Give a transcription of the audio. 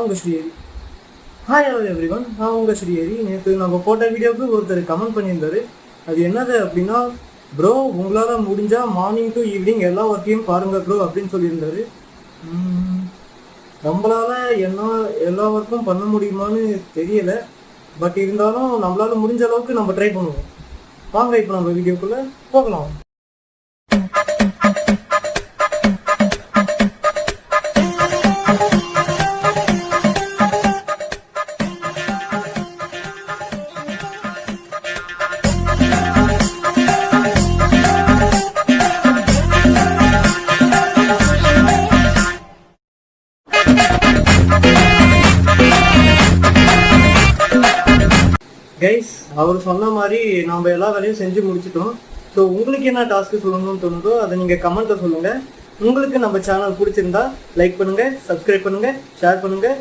உங்கள் Srihari. Hi hello every one, நான் உங்கள் ஸ்ரீஹரி. நேற்று நம்ம போட்ட வீடியோவுக்கு ஒருத்தர் கமெண்ட் பண்ணியிருந்தாரு. அது என்னது அப்படின்னா, ப்ரோ உங்களால் முடிஞ்சால் மார்னிங் டு ஈவினிங் எல்லா ஒர்க்கையும் பாருங்கள் ப்ரோ அப்படின்னு சொல்லியிருந்தாரு. நம்மளால் என்ன எல்லா ஒர்க்கும் பண்ண முடியுமான்னு தெரியலை. பட் இருந்தாலும் நம்மளால் முடிஞ்ச அளவுக்கு நம்ம ட்ரை பண்ணுவோம். வாங்க இப்போ நம்ம வீடியோக்குள்ளே போகலாம். கைஸ், அவர் சொன்ன மாதிரி நம்ம எல்லா வேலையும் செஞ்சு முடிச்சிட்டோம். ஸோ உங்களுக்கு என்ன டாஸ்க்கு சொல்லணும்னு தோணுதோ அதை நீங்கள் கமெண்ட்டில் சொல்லுங்கள். உங்களுக்கு நம்ம சேனல் பிடிச்சிருந்தா லைக் பண்ணுங்கள், சப்ஸ்கிரைப் பண்ணுங்கள், ஷேர் பண்ணுங்கள்.